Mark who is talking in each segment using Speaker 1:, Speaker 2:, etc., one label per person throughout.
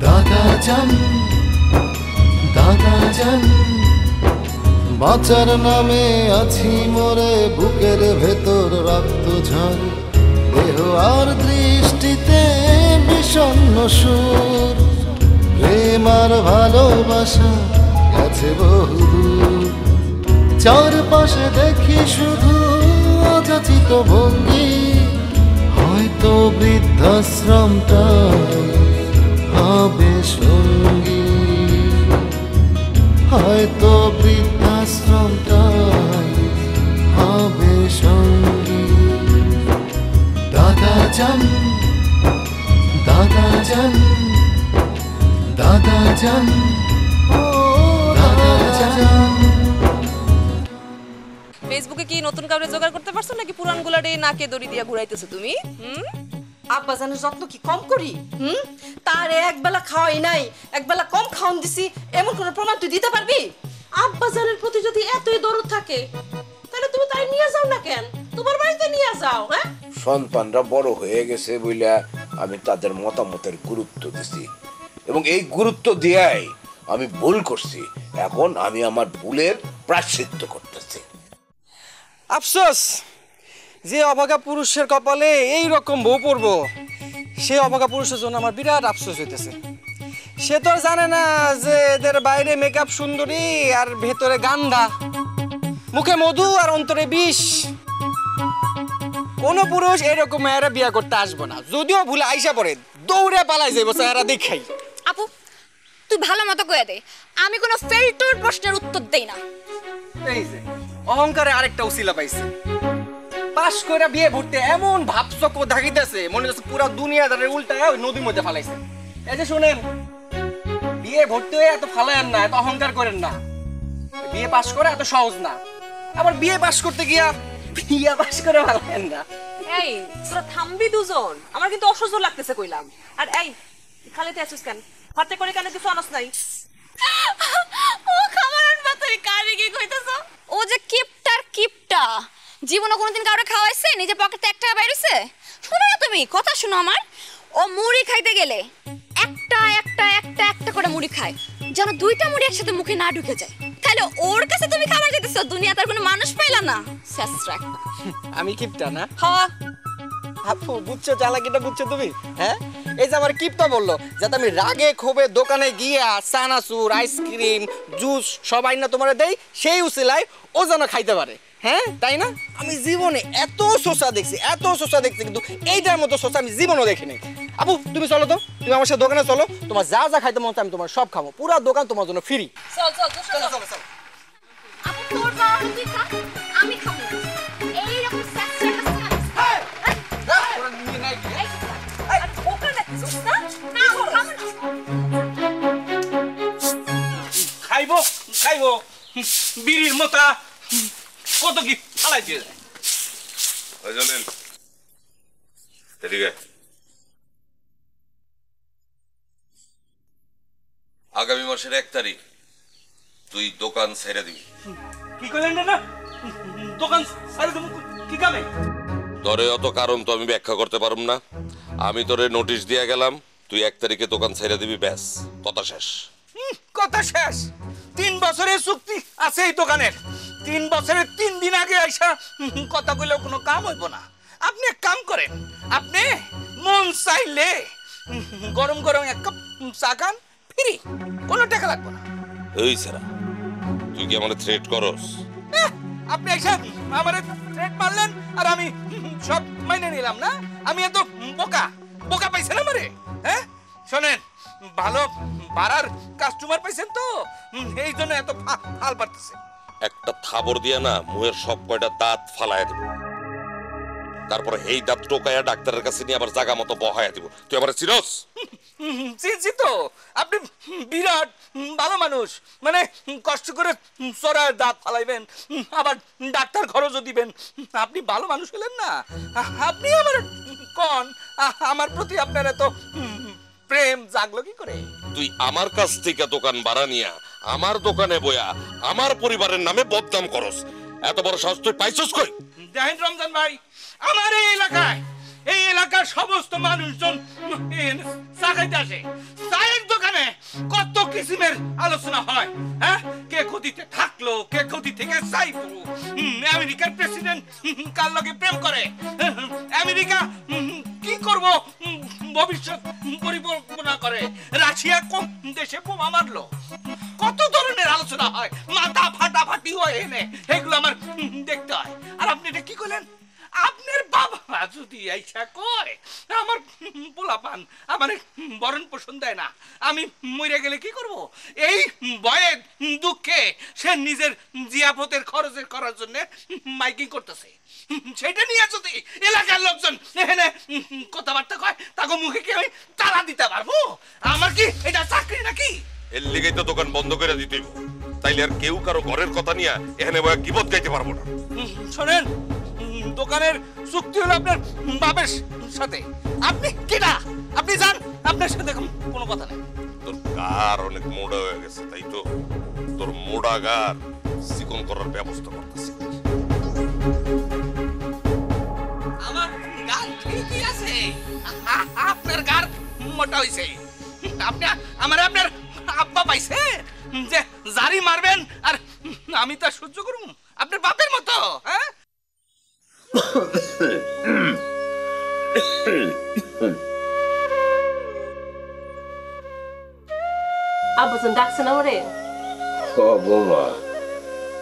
Speaker 1: দাদা জান দাদা জান, বাঁচার নামে আছি মরে, বুকের ভেতর রক্ত ঝরে, দেহ আর দৃষ্টিতে বিষণ্ণ সুর, প্রেম আর ভালোবাসা গেছে বহুদূর, চারপাশে দেখি শুধু অযাচিত ভঙ্গি, হয়তো বৃদ্ধাশ্রমটাই হবে সঙ্গী, হয়তো বৃদ্ধাশ্রমটাই হবে সঙ্গী। দাদা জান দাদা জান দাদা জান, ও দাদা জান।
Speaker 2: ফেসবুকে কি নতুন কাউরে জোগাড় করতে পারছো নাকি পুরান গুলারে নাকে দড়ি দিয়া ঘুরাইতেছো তুমি?
Speaker 3: আব্বাজানের যত্ন কি কম করি? তার একবেলা খাওয়াই নাই, একবেলা কম খাওয়ান দিছি, এমন কোনো প্রমাণ তুই দিতে পারবি? আব্বাজানের প্রতি যদি এতই দরদ থাকে তাহলে তুমি তাই নিয়ে যাও না কেন? তোমার বাড়িতে নিয়ে যাও। হ্যাঁ,
Speaker 4: সন্তানরা বড় হয়ে গেছে বইলা আমি তাদের মতামতের গুরুত্ব দিছি, এবং এই গুরুত্ব দিয়াই আমি ভুল করছি। এখন আমি আমার ভুলের প্রায়শ্চিত্ত করতেছি।
Speaker 5: আফসোস, যে অভাগা পুরুষের কপালে এই রকম বউ পড়বো, সে অভাগা পুরুষের জন্য আমার বিরাট আফসোস হইতেছে। সে তো আর জানে না যে এদের বাইরে মেকআপ সুন্দরী আর ভেতরে গান্ধা, মুখে মধু আর অন্তরে বিষ। কোন পুরুষ এরকম মেয়েরা বিয়ে করতে আসবো না, যদিও ভুলে আইসা পড়ে দৌড়ে পালাই যাবো চেহারা দেখাই।
Speaker 6: আপু তুই ভালো মতো কয়ে দে, আমি কোনো ফেলটুর প্রশ্নের উত্তর দেই না।
Speaker 5: এই যে অহংকারে আরেকটা উসিলা পাইছে, পাশ করে বিয়ে ভরতে এমন ভাবচক ধাকিতেছে মনে হচ্ছে পুরো দুনিয়াদারের উল্টায় ওই নদীর মধ্যে ফালাইছে। এই যে শুনেন, বিয়ে ভরতে এত ফালায়েন না, এত অহংকার করেন না। বিয়ে পাশ করা এত সহজ না, আবার বিয়ে পাশ করতে গিয়া বিয়ে পাশ করে ফালায়েন না।
Speaker 2: এই তোরা থামবি দুজন, আমার কিন্তু অসহ্য লাগতেছে কইলাম। আর এই খালিতে আছিস কেন? হাতে করে কানে কিছু আনস নাই?
Speaker 6: ও খাবারের মাথায় কারে কি কইতাছো? ও যে কিপটা, জীবনে কোনোদিন কাউরে খাওয়াইছে? নিজে পকেটে 1 টাকা বাইরেছে? শুনো না তুমি, কথা শুনো আমার। ও মুড়ি খাইতে গেলে একটা করে মুড়ি খায়, যেন 2টা মুড়ি একসাথে মুখে না ঢুকে যায়। তাহলে ওর কাছে তুমি খাবার দিতেছো, দুনিয়া তার কোনো মানুষ পাইলা না? শেষরা একটা।
Speaker 5: আমি কিপটা না?
Speaker 6: হ্যাঁ
Speaker 5: আপু বুঝছো চালাকিটা, বুঝছো তুমি? হ্যাঁ, এই যে আমার কিপটা বললো যাতে আমি রাগে ক্ষোভে দোকানে গিয়া চানাচুর, আইসক্রিম, জুস সবাই না তোমার দেই, সেই উসিলায় ও যেন খাইতে পারে। হ্যাঁ তাই না? আমি জীবনে এত শোষা দেখছি, কিন্তু এইটার মতো শোষা আমি জীবনও দেখিনি। আপু তুমি চলো তো, তুমি আমার সাথে দোকানে চলো, তোমার যা যা খাইতে মন চায় আমি তোমার সব খাবো, পুরো দোকান তোমার জন্য ফ্রি।
Speaker 2: চল চল
Speaker 5: চলো চলো চলো।
Speaker 6: আপু তোর পাওয়ার তুই খা, আমি খাবো না। এইরকম শেষরা কাছে
Speaker 7: খাইবো খাইবো বিড়ির মতা কত কি ফালাই দিয়ে যায়।
Speaker 8: আগামী মাসের 1 তারিখ তুই দোকান ছেড়ে দিবি।
Speaker 7: কি করলেন না? দোকান ছেড়ে দেবো কি কামে?
Speaker 8: তোরে অত কারণ তো আমি ব্যাখ্যা করতে পারুম না। আমি তোরে নোটিশ দিয়ে গেলাম, তুই 1 তারিখে দোকান ছেড়ে দিবি, ব্যাস কথা শেষ।
Speaker 7: কথা শেষ? 3 বছরের চুক্তি আছে এই দোকানের। 3 বছরের 3 দিন আগে আইসা কথা কইলেও কোনো কাম হইব না। আপনি এক কাম করেন, আপনি মন চাইলে গরম গরম 1 কাপ চা খান, ফ্রি, কোনো টাকা লাগবে না।
Speaker 8: এই সারা তুই কি আমার থ্রেট করস?
Speaker 7: আপনি আইসা আমারে থ্রেট মারলেন আর আমি সব মাইনে নিলাম না? আমি এত বোকা পাইছেন আমারে? হ্যাঁ শোনেন, ভালো বাড়ার কাস্টমার পাইছেন তো, এই জন্য এত ফাল পারতেছে।
Speaker 8: একটা থাবর দিয়া না মুহের সব কয়টা দাঁত ফালাইয়া দিব, তারপরে এই দাঁত টোকাইয়া ডাক্তারের কাছে নিয়ে আবার জায়গা মতো বহাইয়া দিব। তুই আমার চিনস?
Speaker 7: চিনছি তো, আপনি বিরাট ভালো মানুষ, মানে কষ্ট করে চড়ায় দাঁত ফালাইবেন, আবার ডাক্তার খরচও দিবেন। আপনি ভালো মানুষ হলেন না? আপনি আমার কোন আমার প্রতি আপনার এত প্রেম জাগলো কি করে?
Speaker 8: তুই আমার কাছ থেকে দোকান ভাড়া নিয়া আমার দোকানে বয়া আমার পরিবারের নামে বদনাম করস, এত বড় সাহস তুই পাইছস কই?
Speaker 7: দেখেন রমজান ভাই, আমার এই এলাকার সমস্ত মানুষজন চা খাইতে আসে, চায়ের কত কিসিমের আলোচনা হয়, হ্যাঁ? কে গদিতে থাকলো, কে গদি থেকে যাইবো, আমেরিকার প্রেসিডেন্ট কার লগে প্রেম করে, আমেরিকা কি করব ভবিষ্যৎ পরিকল্পনা করে, রাশিয়া কোন দেশে বোমা মারলো, কত ধরনের আলোচনা হয়, মাথা ফাটাফাটি হয়, এনে এগুলো আমার দেখতে হয়। আর আপনি এটা কি করলেন? আপনার বাবা যদি আইসা কয় আমার পোলাপান আমার বরণ পোষণ দেয় না, আমি মরে গেলে কি করব? এই ভয়ে দুঃখে সে নিজের জিয়াফতের খরচের করার জন্য মাইকিং করতেছে। সেটা নিয়ে যদি এলাকার লোকজন এখানে কথাবার্তা কয়, তাকে মুখে কি আমি তালা দিতে পারবো? আমার কি এটা চাকরি নাকি?
Speaker 8: এর লেগেই তো দোকান বন্ধ করে দিতে হইব, তাইলে আর কেউ কারো ঘরের কথা নিয়ে এখানে গিবত গাইতে পারবো না।
Speaker 7: শোনেন, দোকানের চুক্তি হলো আপনার বাপের সাথে, আপনি কিনা আপনি যান, আপনার সাথে কোনো কথা নেই।
Speaker 8: তোর গার অনেক মোটা হয়ে গেছে, তাই তো তোর মোটা গার চিকন করার ব্যবস্থা করতেছি।
Speaker 7: আমার গার ঠিকই আছে, আপনার গার মোটা হইছে। আপনি আপনার আব্বা পাইছে যে জারি মারবেন আর আমি তা সহ্য করুম? আপনার বাপের মতো, হ্যাঁ?
Speaker 3: আব্বাজান ডাকছেন আমারে?
Speaker 4: ও বৌমা,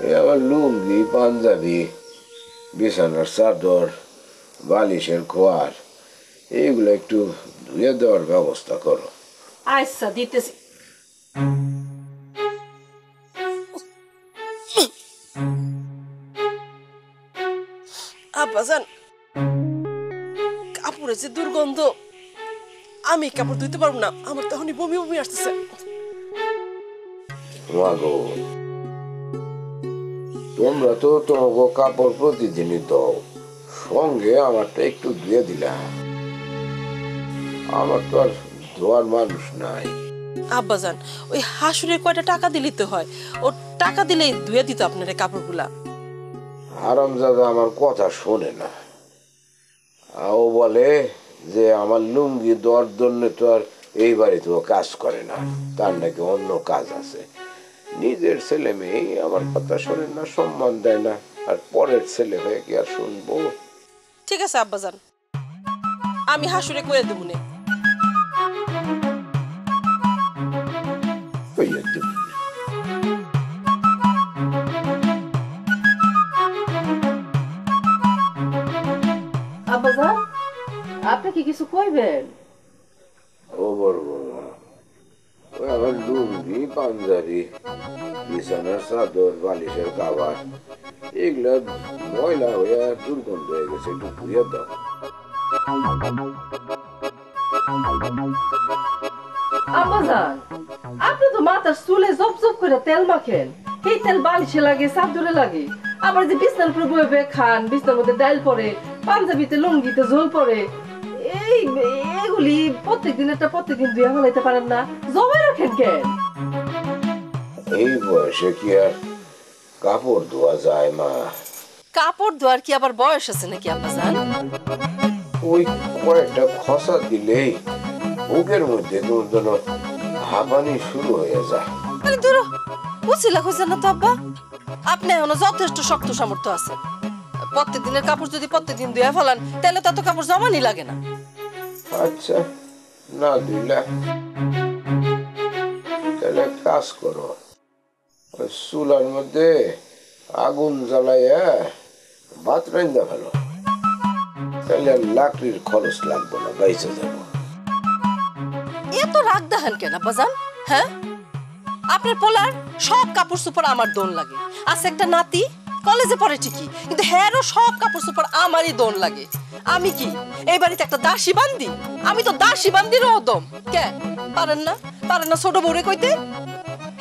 Speaker 4: এ আমার লুঙ্গি, পাঞ্জাবি, বিছানার চাদর, বালিশের খোয়ার, এইগুলো একটু ধুয়ে দেওয়ার ব্যবস্থা করো।
Speaker 3: আচ্ছা দিতেছি। আব্বাজান, কাপড়ের যে দুর্গন্ধ, আমি কাপড় ধুইতে পারবো না, আমার তখনই বমি বমি আসতেছে।
Speaker 4: মাগো, তোমরা তো তোমাকে কাপড় প্রতিদিনই দাও, সঙ্গে আমারটা একটু ধুয়ে দিলা। আমার তো আর ধোয়ার মানুষ নাই।
Speaker 3: আব্বাজান, ওই হাসুরের কয়টা টাকা দিলেই তো হয়, ও টাকা দিলেই ধুয়ে দিত আপনার কাপড়গুলা।
Speaker 4: হারামজাদা আমার কথা শোনে না, ও বলে যে আমার লুঙ্গি দেওয়ার জন্য তো আর এই বাড়িতে ও কাজ করে না, তার নাকি অন্য কাজ আছে। নিজের ছেলে মেয়ে আমার কথা শোনে না, সম্মান দেয় না, আর পরের ছেলে হয়ে কি আর শুনবো?
Speaker 3: ঠিক আছে আব্বাজান, আমি হাসুরে কয়ে দেবো নে। আব্বাজান, আপনি কি কিছু কইবেন?
Speaker 4: ও বড় বৌমা, ওই আমার লুঙ্গি, পাঞ্জাবি, বিছানার চাদর, বালিশের কাভার, এগুলা ময়লা হয়ে দুর্গন্ধ হয়ে গেছে, একটু ধুয়ে দাও।
Speaker 3: আব্বাজান, আপনি তো মাথার চুলে জপ জপ করে তেল মাখেন, এই তেল বালিশে লাগে, চাদরে লাগে, আবার যে বিছনার উপরে বয়ে বয়ে খান, বিছনার মধ্যে ডাল পড়ে, পাঞ্জাবিতে লুঙ্গিতে ঝোল পড়ে, এগুলি প্রত্যেকদিন ধুয়ে ফেলাইতে পারেন না, জমায় রাখেন কেন?
Speaker 4: এই বয়সে কি আর কাপড় ধোয়া যায় মা?
Speaker 3: কাপড় ধোয়ার কি আবার বয়স আছে নাকি আব্বাজান?
Speaker 4: ওই কয়েকটা খসা দিলেই বুকের মধ্যে যেন হাঁপানি শুরু হয়ে যায়।
Speaker 3: আরে দূর, বুঝছিলা কইছেন না তো আব্বা, আপনি এখনো যথেষ্ট শক্ত সামর্থ্য আছে। প্রত্যেকদিনের কাপড় যদি প্রত্যেকদিন ধুয়ে ফেলান, তাহলে তত কাপড় জমানি লাগে না।
Speaker 4: আচ্ছা, না দিলা তাহলে কাজ করো, ওই চুলার মধ্যে আগুন জ্বালাইয়া ভাত রান্না ফেলো, তাহলে লাকড়ির খরচ লাগবে না, বাইচে যাবো।
Speaker 3: এত রাগ দেখান কেন আব্বাজান? হ্যাঁ, আপনার পোলার সব কাপড় চোপড় আমার দোন লাগে। আছে একটা নাতি, কলেজে পড়ে ঠিকই, কিন্তু হ্যারও সব কাপড় চোপড় আমারই দোন লাগে। আমি কি এই বাড়িতে একটা দাসী বান্দি? আমি তো দাসী বান্দির ওদম। কে পারেন না? ছোট বউরে কইতে?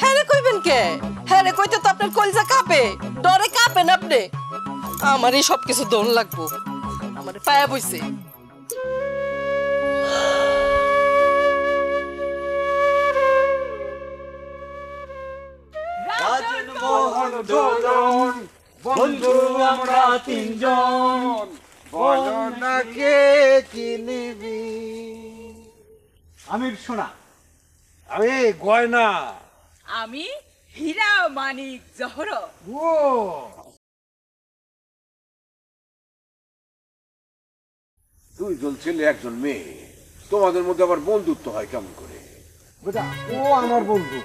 Speaker 3: হ্যাঁ রে কইবেন কে? হ্যাঁ রে কইতে তো আপনার কলজা কাঁপে, ডরে কাঁপেন আপনি। আমারই সবকিছু দোন লাগবো, আমারে পায়া বইছে।
Speaker 9: রাজমোহন দোলন বন্ধু আমরা তিনজন, বলো না কে চিনিবি। আমির শোনা, আমি গয়না।
Speaker 10: আমি হীরা মানিক জহরত।
Speaker 9: ও
Speaker 4: দুইজন ছেলে একজন মেয়ে, তোমাদের মধ্যে আবার বন্ধুত্ব হয় কেমন করে?
Speaker 9: বেটা ও আমার বন্ধু,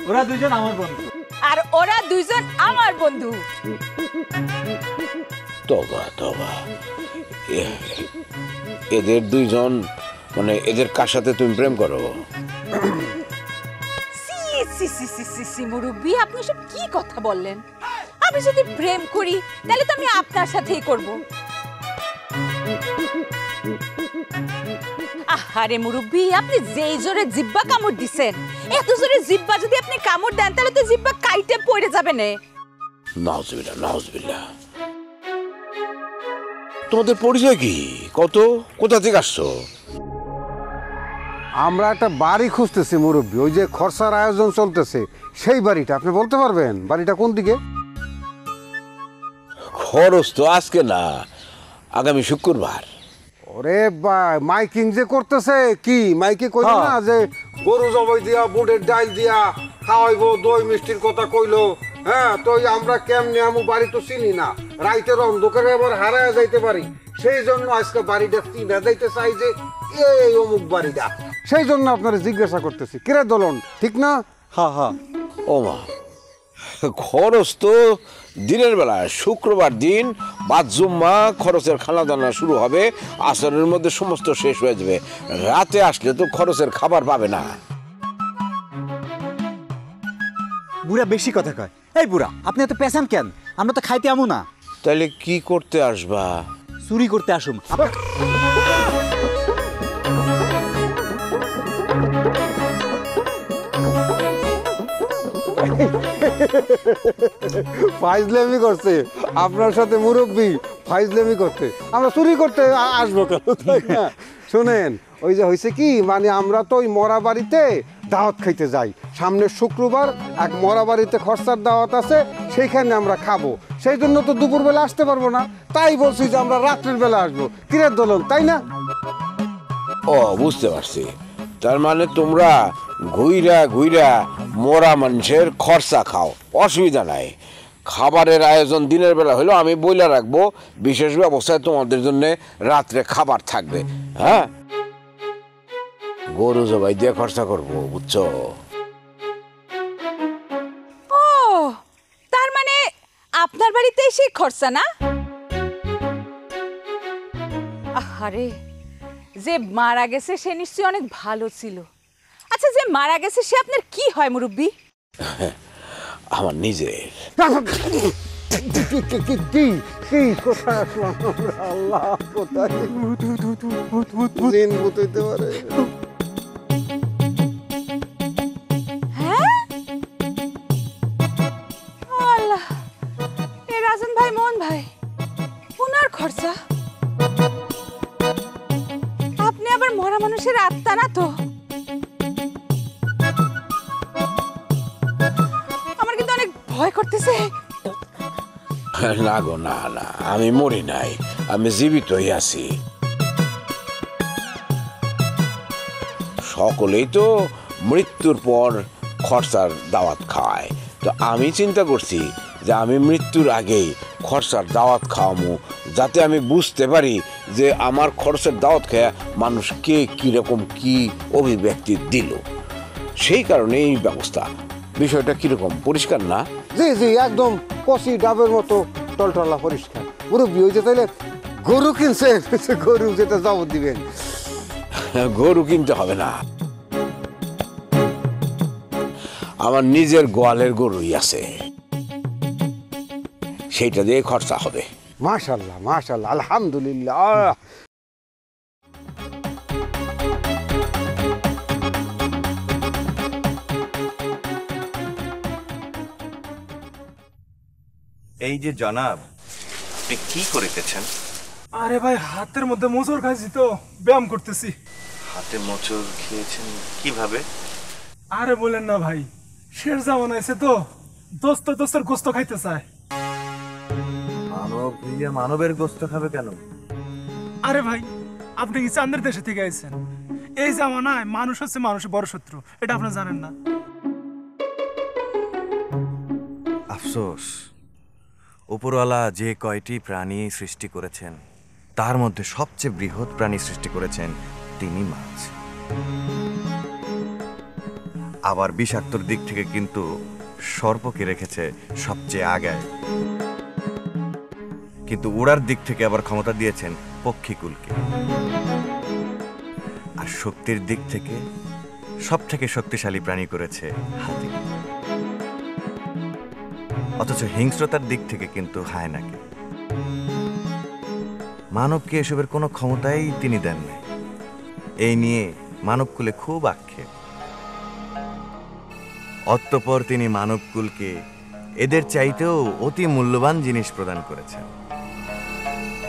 Speaker 9: ওরা দুইজন আমার বন্ধু।
Speaker 10: আর ওরা দুইজন আমার বন্ধু।
Speaker 4: তবা তবা, এদের দুইজন মানে এদের কার সাথে তুমি প্রেম করো?
Speaker 10: সি সি সি সি সি সি মুরব্বি, আপনি সব কি কথা বললেন? আমি যদি প্রেম করি তাহলে তো আমি আপনার সাথেই করব। আহারে মুরব্বি, আপনি যেই জোরে জিব্বা কামড় দিছেন, এত জোরে জিব্বা যদি আপনি কামড় দেন তাহলে তো জিব্বা কাইটে পড়ে যাবে না।
Speaker 4: নাউজুবিল্লাহ নাউজুবিল্লাহ। তোমাদের পরিচয় কি? কত কোথা থেকে আসছো?
Speaker 9: আমরা একটা বাড়ি খুঁজতেছি মুরব্বী, ওই যে খরচার আয়োজন চলতেছে সেই বাড়িটা। আপনি বলতে পারবেন বাড়িটা কোন দিকে?
Speaker 4: খরচ তো আজকে না, আগামী শুক্রবার।
Speaker 9: ওরে ভাই, মাইকিং যে করতেছে কি মাইকে কইল না যে গরু জবাই দিয়া বুটের ডাল দিয়া খাওয়াইবো, দই মিষ্টির কথা কইলো। হ্যাঁ, তো আমরা কেমনে আমু বাড়ি তো চিনি না, রাইতের অন্ধকারে আবার হারায় যাইতে পারি, সেই জন্য আজকে বাড়িটা চিনা যাইতে চাই যে এই অমুক বাড়িটা। সেই জন্য আপনারা জিজ্ঞাসা করতেছি, কিরে দলন ঠিক না?
Speaker 5: হ্যাঁ হ্যাঁ।
Speaker 4: ও মা, খরচ তো দিনের বেলা শুক্রবার দিন বাদ জুম্মা খরচের খানা দানা শুরু হবে, আসরের মধ্যে সমস্ত শেষ হয়ে যাবে। রাতে আসলে তো খরচের খাবার পাবে না।
Speaker 5: বুড়া বেশি কথা কয়। এই বুড়া, আপনি এত পেছান কেন? আমরা তো খাইতে আমু না।
Speaker 4: তাহলে কি করতে আসবা?
Speaker 5: চুরি করতে আসুম।
Speaker 9: ফাইজলামি করছে আপনার সাথে মুরব্বী, ফাইজলামি করতে। আমরা চুরি করতে আসবো কেন? তাই না? শোনেন, ওই যে হয়েছে কি, মানে আমরা তো ওই মরা বাড়িতে দাওয়াত খাইতে যাই। সামনের শুক্রবার এক মরা বাড়িতে খরচার দাওয়াত আছে, সেইখানে আমরা খাবো। সেই জন্য তো দুপুরবেলা আসতে পারবো না, তাই বলছি যে আমরা রাত্রের বেলা আসবো। কিরের দলন, তাই না?
Speaker 4: ও বুঝতে পারছি, তার মানে তোমরা ঘুইরা ঘুইরা মরা মানুষের খরচা খাও, অসুবিধা নাই। খাবারের আয়োজন দিনের বেলা হলো, আমি বইলা রাখবো বিশেষ ব্যবস্থায় তোমাদের জন্য রাত্রে খাবার থাকবে। হ্যাঁ, গরু জবাই দিয়ে খরচা করবো, বুঝছো?
Speaker 10: ও, তার মানে আপনার বাড়িতে সেই খরচা না? আরে, যে মারা গেছে সে নিশ্চয়ই অনেক ভালো ছিল। আচ্ছা, যে মারা গেছে সে আপনার কি হয় মুরব্বী?
Speaker 4: আমার নিজের।
Speaker 9: কি কোথায় আসলাম আমরা? আল্লাহ, কোথায় জিন ভূত হইতে পারে?
Speaker 10: হ্যাঁ, আল্লাহ, এ রাজন ভাই, মোহন ভাই, ওনার খরচা। আপনি আবার মরা মানুষের আত্মা না তো? আমার কিন্তু অনেক ভয় করতেছে।
Speaker 4: না গো, না না, আমি মরি নাই, আমি জীবিতই আছি। সকলেই তো মৃত্যুর পর খরচার দাওয়াত খায়, তো আমি চিন্তা করছি যে আমি মৃত্যুর আগেই খরচার দাওয়াত খাওয়ামু, যাতে আমি বুঝতে পারি যে আমার খরচের দাওয়াত খেয়ে মানুষ কে কীরকম কি অভিব্যক্তি দিল। সেই কারণে এই ব্যবস্থা। বিষয়টা কিরকম, পরিষ্কার না?
Speaker 9: জি জি, একদম কষি ডাবের মতো টলটলা পরিষ্কার। মুরব্বী, ওই যে তাইলে গরু কিনছে, গরু যেটা জবাব দিবেন।
Speaker 4: গরু কিনতে হবে না, আমার নিজের গোয়ালের গরুই আছে, সেইটা দিয়ে খরচা হবে।
Speaker 9: মাশাআল্লাহ মাশাআল্লাহ, আলহামদুলিল্লাহ।
Speaker 11: এই যে জনাব, আপনি কি করিতেছেন?
Speaker 12: আরে ভাই, হাতের মধ্যে মোচড় খাইছি তো, ব্যায়াম করতেছি।
Speaker 11: হাতে মোচড় খেয়েছেন কিভাবে?
Speaker 12: আরে বলেন না ভাই, শের জামান আছে তো, দোস্ত দোস্তের গোস্ত খাইতে চায়।
Speaker 11: মানব মানবের গোস্ত খাবে কেন?
Speaker 12: আরে ভাই, আপনি কি চাঁদের দেশে থেকে আইছেন? এই জামানায় মানুষ হচ্ছে মানুষের বড় শত্রু, এটা আপনি জানেন না?
Speaker 11: আফসোস, উপরওয়ালা যে কয়টি প্রাণী সৃষ্টি করেছেন তার মধ্যে সবচেয়ে বৃহৎ প্রাণী সৃষ্টি করেছেন তিনি মাছ। আবার বিষাক্তর দিক থেকে কিন্তু সর্পকে রেখেছে সবচেয়ে আগায়, কিন্তু উড়ার দিক থেকে আবার ক্ষমতা দিয়েছেন পক্ষীকুলকে। আর শক্তির দিক থেকে সব থেকে শক্তিশালী প্রাণী করেছে হাতি। অথচ হিংস্রতার দিক থেকে কিন্তু হায়নাকে। মানবকে এসবের কোনো ক্ষমতাই তিনি দেন নাই। এই নিয়ে মানবকুলে খুব আক্ষেপ। অতঃপর তিনি মানবকুলকে এদের চাইতেও অতি মূল্যবান জিনিস প্রদান করেছেন।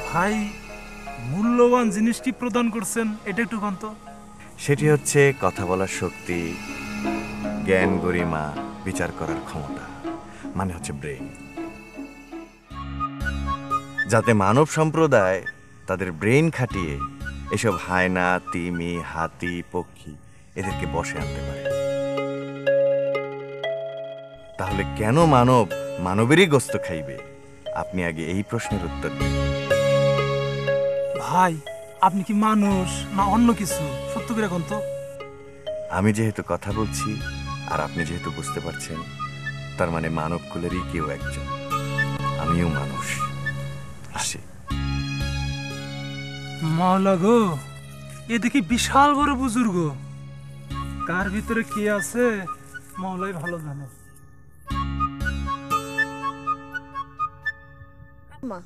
Speaker 12: ভাই, মূল্যবান জিনিস কি প্রদান করছেন এটা একটু কন্ত।
Speaker 11: সেটি হচ্ছে কথা বলার শক্তি, জ্ঞান, গরিমা, বিচার করার ক্ষমতা, মানে হচ্ছে ব্রেইন। যাতে মানব সম্প্রদায় তাদের ব্রেইন খাটিয়ে এসব হায়না, তিমি, হাতি, পক্ষী এদেরকে বশে আনতে পারে। তাহলে কেন মানব মানবেরই গোস্ত খাইবে? আপনি আগে এই প্রশ্নের উত্তর দিন।
Speaker 12: ভাই, আপনি কি মানুষ না অন্য কিছু? সত্য করে কন্ত।
Speaker 11: আমি যেহেতু কথা বলছি আর আপনি যেহেতু বুঝতে পারছেন, তার মানে মানব কুলেরই কেউ একজন। আমিও মানুষ। আসি।
Speaker 12: মাওলা গো, এ দেখি বিশাল বড় বুজুর্গ। কার ভিতরে কি আছে মাওলাই ভালো জানে।
Speaker 2: মা,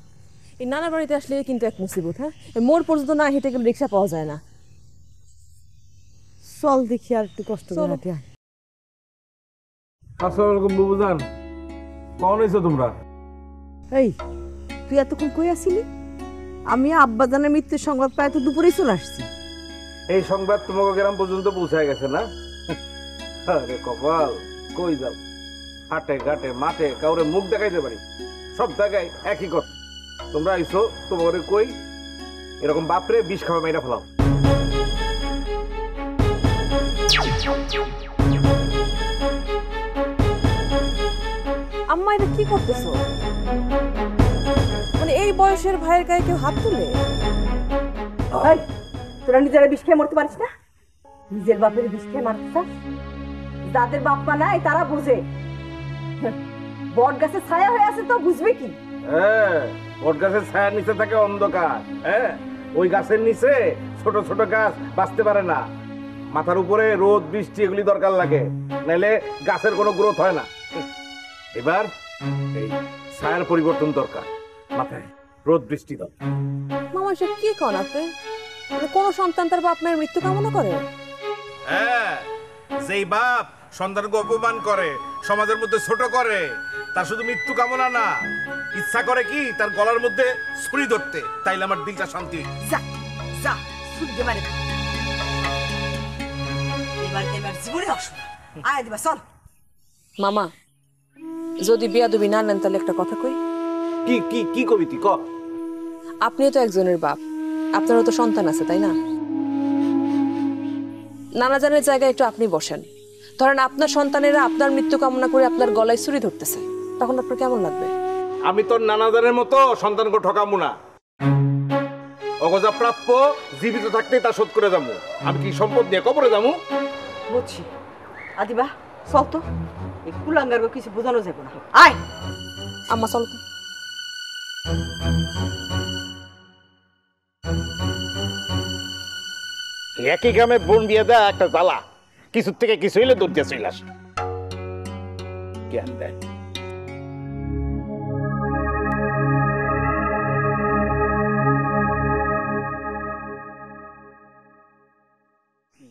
Speaker 2: এই নানা বাড়িতে আসলে কিন্তু এক মুসিবত। হ্যাঁ, মোড় পর্যন্ত না হেঁটে গেলে রিক্সা পাওয়া যায় না। চল দেখি আর একটু কষ্ট করে হাঁটি।
Speaker 13: আসসালামু আলাইকুম বুবুজান, কেমন আছো তোমরা?
Speaker 14: এই, তুই এতক্ষণ কই আসিলি? আমি আব্বাজানের মৃত্যুর সংবাদ পাই তো দুপুরেই চলে আসছি।
Speaker 13: এই সংবাদ তোমাকে গ্রাম পর্যন্ত পৌঁছায় গেছে না? আরে কপাল, কই যাও? হাটে ঘাটে মাঠে কাউরে মুখ দেখাইতে পারি, সব জায়গায় একই কথা। তোমরা আইছো, তোমার কই এরকম বাপরে বিষ খাওয়া মাইরা ফেলাও।
Speaker 2: আম্মা, এটা কি করতেছো? মানে এই বয়সের ভাইয়ের গায়ে কেউ হাত তুলে?
Speaker 14: তোরা নিজেরা বিষ খেয়ে মরতে পারিস না? নিজের বাপের বিষ খেয়ে মারতে চাস? যাদের বাপ মা নাই তারা বুঝে। বট গাছে ছায়া হয়ে আছে তো বুঝবে কি?
Speaker 13: হ্যাঁ, বট গাছের ছায়ার নিচে থাকে অন্ধকার। হ্যাঁ, ওই গাছের নিচে ছোট ছোট গাছ বাঁচতে পারে না। মাথার উপরে রোদ বৃষ্টি এগুলি দরকার লাগে, নাইলে গাছের কোনো গ্রোথ হয় না। এবার এই ছায়ার পরিবর্তন দরকার, মাথায় রোদ বৃষ্টি দরকার।
Speaker 2: মামা, সে কি কন আপনি? মানে কোন সন্তান তার বাপ মায়ের মৃত্যু কামনা করে?
Speaker 13: হ্যাঁ, যেই বাপ সন্তানকে অপমান করে, সমাজের মধ্যে ছোট করে, তার শুধু মৃত্যু কামনা না, ইচ্ছা করে কি তার গলার মধ্যে ছুরি ধরতে। তাইলে আমার দিলটা শান্তি।
Speaker 14: যা যা, ছুরি দে মারে। এবার জীবনে আসো আয় দিবা, চল।
Speaker 2: মামা, যদি বিয়াদবি না নেন তাহলে একটা কথা কই।
Speaker 13: কি কি কি কবিতি ক?
Speaker 2: আপনিও তো একজনের বাপ, আপনারও তো সন্তান আছে, তাই না? নানাজানের জায়গায় একটু আপনি বসেন। ধরেন আপনার সন্তানেরা আপনার মৃত্যু কামনা করে আপনার গলায় ছুরি ধরতেছে, তখন আপনার কেমন লাগবে?
Speaker 13: আমি তোর নানাজানের মতো সন্তানকে ঠকামু না। অগজা প্রাপ্য জীবিত থাকতে তা শোধ করে যাবো। আমি কি সম্পদ নিয়ে কবরে যাবো?
Speaker 14: বুঝছি। আদিবা, চল তো। এই কুলাঙ্গার কিছু বোঝানো যাবে না। আয়
Speaker 2: আম্মা, চল তো।
Speaker 13: একই গ্রামে বোন বিয়ে দেয় একটা জ্বালা, কিছুর থেকে কিছু হইলে দৌড় দিয়ে চলে আসে। জ্ঞান দেয়।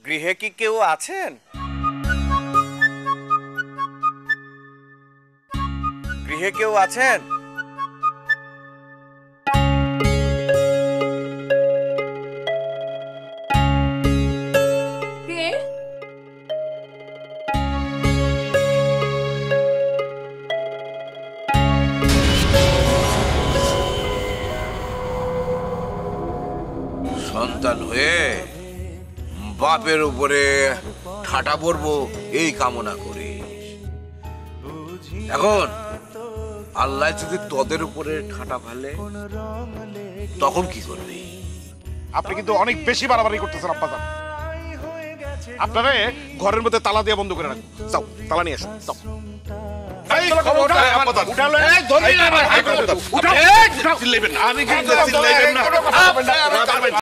Speaker 5: গৃহে কি কেউ আছেন? গৃহে কেউ আছেন?
Speaker 4: সন্তান হয়ে বাপের উপরে ঠাটা পড়বো এই কামনা করি। এখন আল্লাহ যদি তোদের উপরে ঠাটা ফেলে তখন কি করবি?
Speaker 13: আপনি কিন্তু অনেক বেশি বাড়াবাড়ি করতেছেন আব্বাজান। আপনারে ঘরের মধ্যে তালা দিয়ে বন্ধ করে রাখুন। যাও তালা নিয়ে আসুন, যাও। আমি কিন্তু